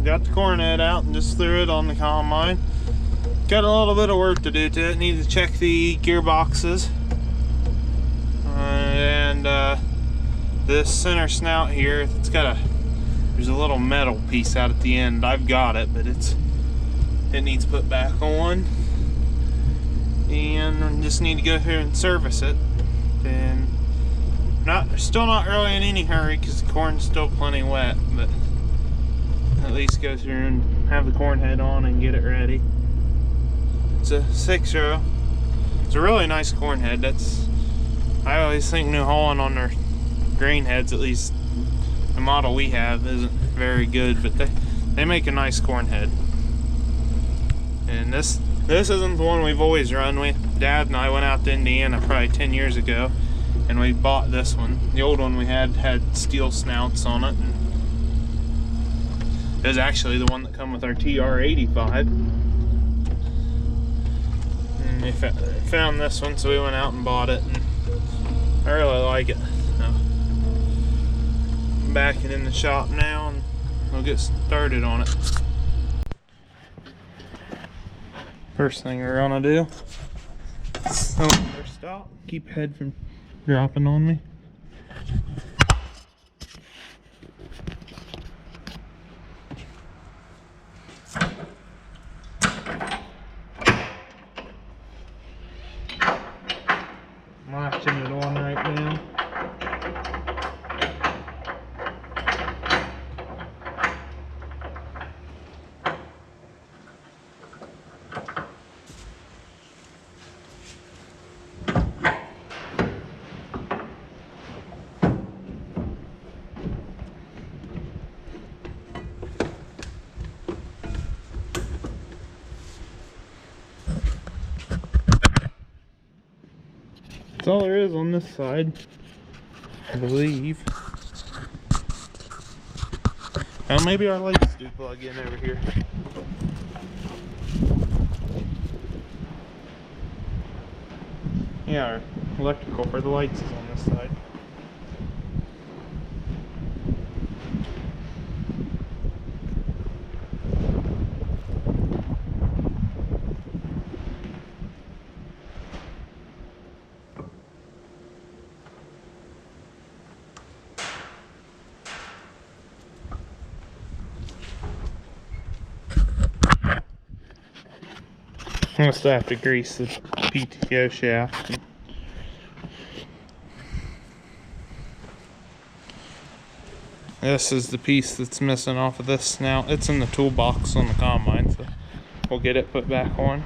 got the corn head out and just threw it on the combine. Got a little bit of work to do to it. Need to check the gearboxes. And this center snout here, it's got there's a little metal piece out at the end. I've got it, but it needs put back on. And just need to go through and service it. And still not really in any hurry because the corn's still plenty wet, but at least go through and have the corn head on and get it ready. It's a 6-row. It's a really nice corn head. I always think New Holland on their grain heads, at least the model we have, isn't very good, but they make a nice corn head. And this isn't the one we've always run. Dad and I went out to Indiana probably 10 years ago, and we bought this one. The old one we had steel snouts on it. And it was actually the one that come with our TR85. And we found this one, so we went out and bought it, and I really like it. So, I'm backing in the shop now, and we'll get started on it. First thing we're gonna do, stop, keep head from dropping on me. I'm latching it on right now. That's all there is on this side, I believe. Well, maybe our lights do plug in over here. Yeah, our electrical for the lights is on this side. I'm gonna still have to grease the PTO shaft. This is the piece that's missing off of this snout. It's in the toolbox on the combine, so we'll get it put back on.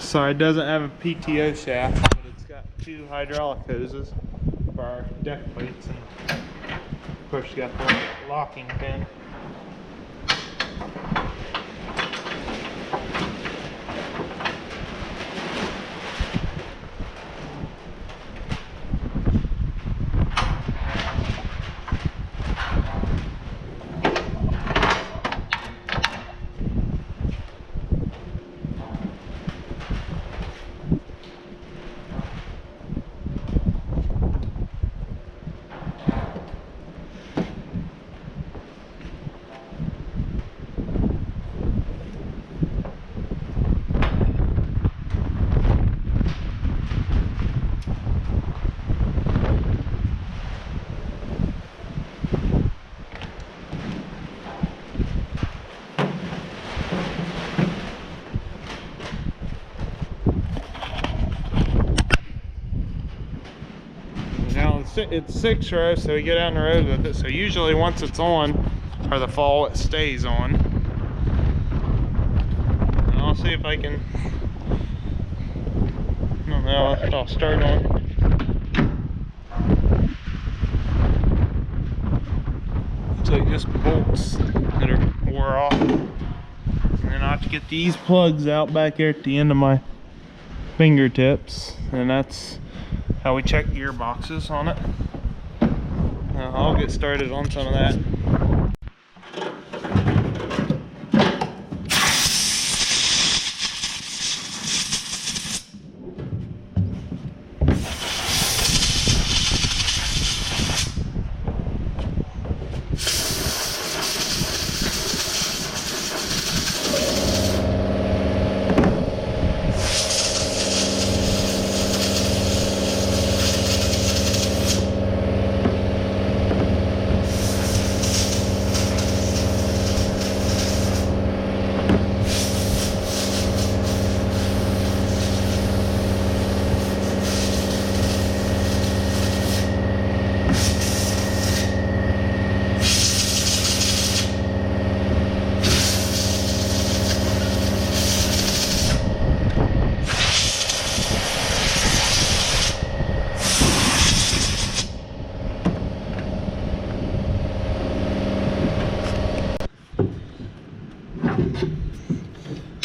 So it doesn't have a PTO shaft, but it's got 2 hydraulic hoses for our deck plates, and of course, you got the locking pin. It's 6-row, so we get out on the road with it. So usually once it's on, or the fall, it stays on. And I'll see if I can. I don't know if I'll start on. Looks like just bolts that are wore off. And then I have to get these plugs out back here at the end of my fingertips, and that's how we check gearboxes on it. I'll get started on some of that.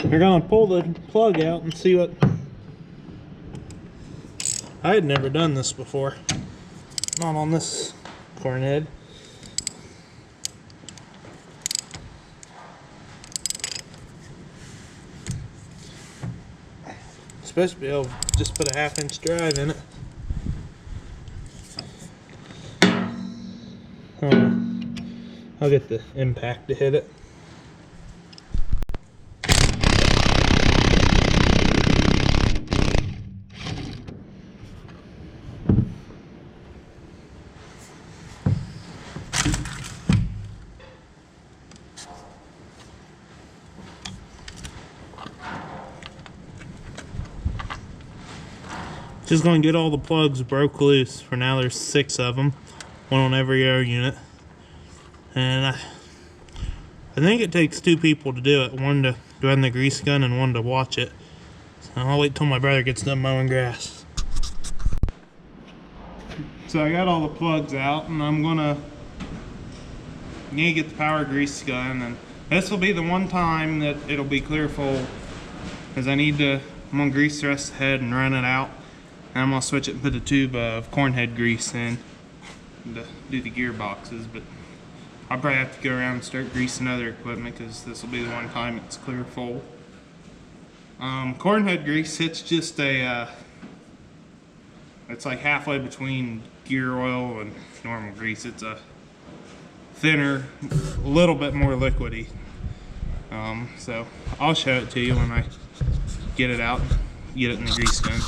We're gonna pull the plug out and see what. I had never done this before. Not on this corn head. Supposed to be able to just put a 1/2-inch drive in it. I'll get the impact to hit it. Just gonna get all the plugs broke loose. For now there's 6 of them, one on every air unit. And I think it takes 2 people to do it, one to run the grease gun and one to watch it. So I'll wait till my brother gets done mowing grass. So I got all the plugs out, and I'm gonna get the power grease gun, and this will be the one time that it'll be clear full, because I'm gonna grease the rest of the head and run it out. And I'm gonna switch it and put a tube of corn head grease in to do the gearboxes, but I'll probably have to go around and start greasing other equipment because this will be the one time it's clear full. Corn head grease, it's just it's like halfway between gear oil and normal grease. It's a thinner, a little bit more liquidy. So I'll show it to you when I get it out, get it in the grease gun.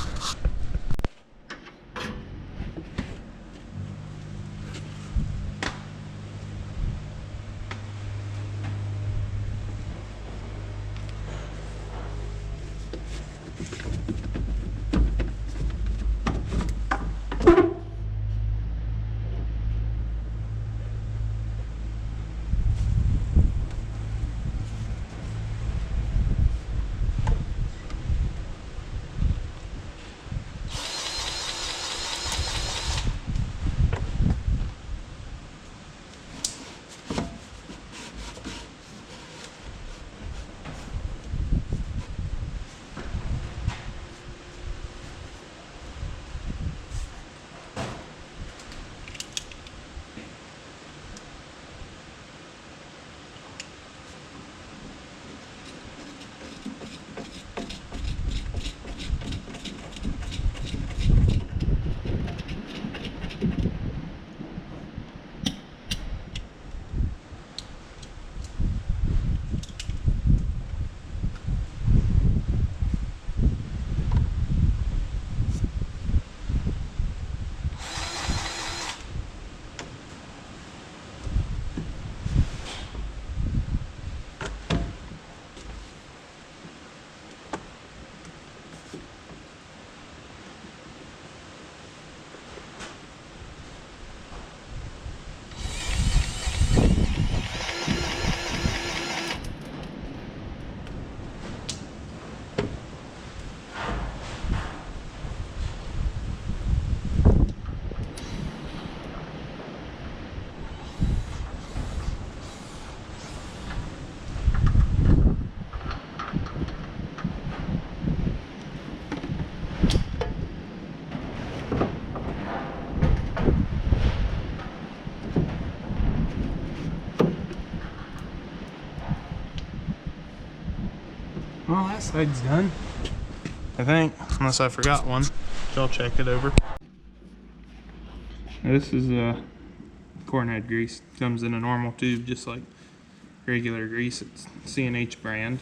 Well, that side's done, I think, unless I forgot one. So I'll check it over. This is corn head grease. Comes in a normal tube, just like regular grease. It's C&H brand.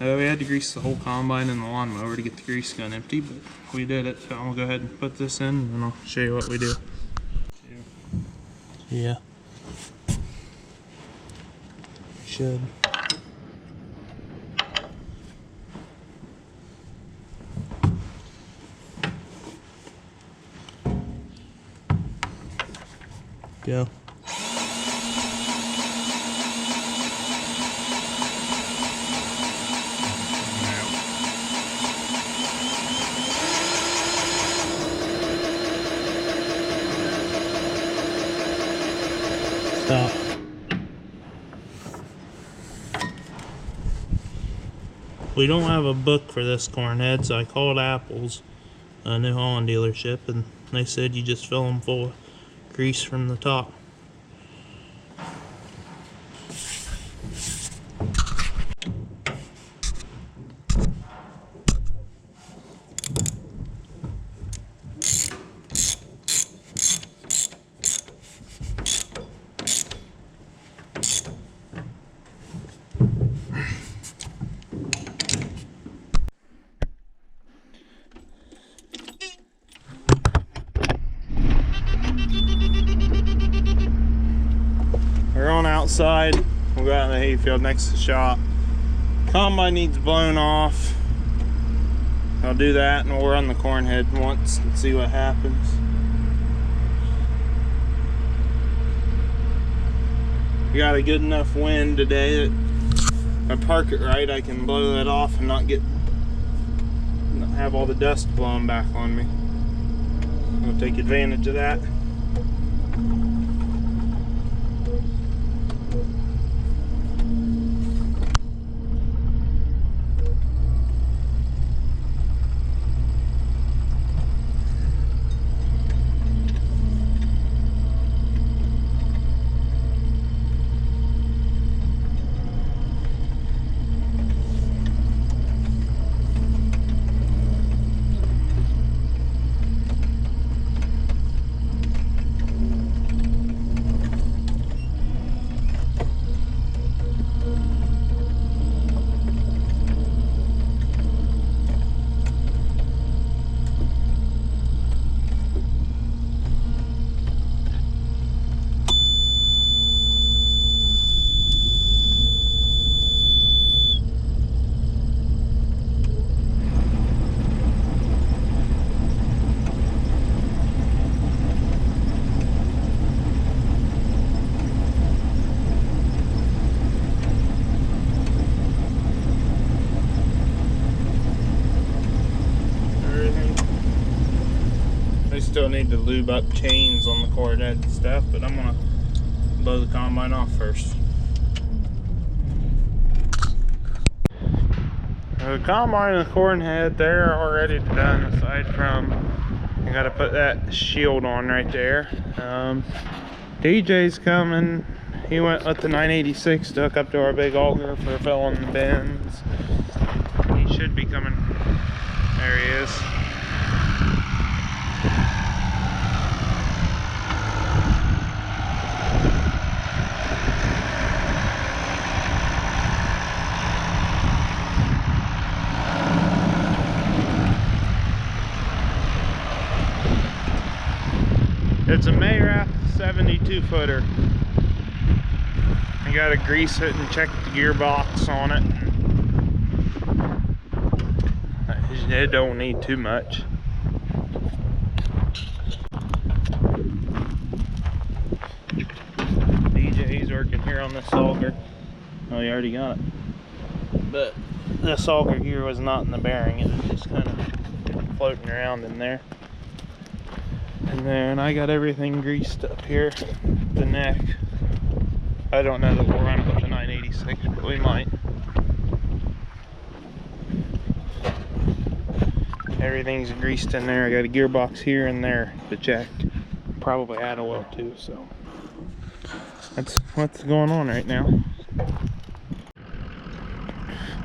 We had to grease the whole combine and the lawnmower to get the grease gun empty, but we did it. So I'll go ahead and put this in, and I'll show you what we do. Yeah. Should. Go. Stop. we don't have a book for this corn head, so I called Apple's New Holland dealership, and they said you just fill them full of grease from the top. We're on outside. We'll go out in the hayfield next to the shop. Combine needs blown off. I'll do that and we'll run the corn head once and see what happens. We got a good enough wind today that if I park it right, I can blow that off and not have all the dust blowing back on me. I'll take advantage of that. Still need to lube up chains on the corn head and stuff, but I'm gonna blow the combine off first. The combine and the corn head, they're already done, aside from I gotta put that shield on right there. DJ's coming. He went with the 986 to hook up to our big auger for filling the bins. He should be coming. There he is. It's a Mayrath 72 footer. You gotta grease it and check the gearbox on it. It don't need too much. DJ's working here on this auger. Oh, he already got it. But this auger here was not in the bearing. It was just kind of floating around in there. And then I got everything greased up here, the neck. I don't know that we'll run it with the 986, but we might. Everything's greased in there. I got a gearbox here and there to check. Probably add oil too, so that's what's going on right now.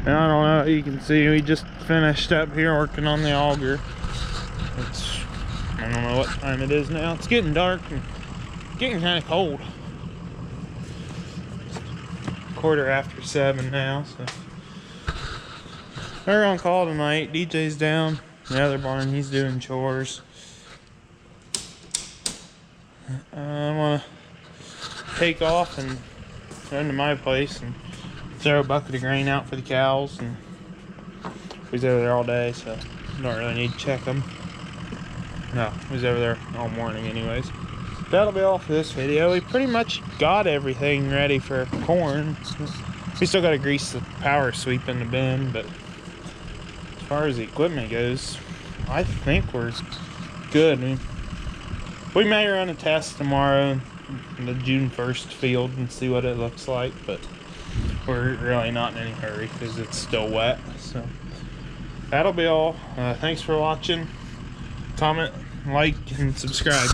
And I don't know, you can see we just finished up here working on the auger. I don't know what time it is now. It's getting dark and getting kind of cold. It's 7:15 now, so they're on call tonight. DJ's down in the other barn. He's doing chores. I'm gonna take off and run to my place and throw a bucket of grain out for the cows. And he's over there all day, so don't really need to check them. No, he was over there all morning anyways. That'll be all for this video. We pretty much got everything ready for corn. We still got to grease the power sweep in the bin, but as far as the equipment goes, I think we're good. We may run a test tomorrow in the June 1st field and see what it looks like, but we're really not in any hurry because it's still wet. So that'll be all. Thanks for watching. Comment, like, and subscribe.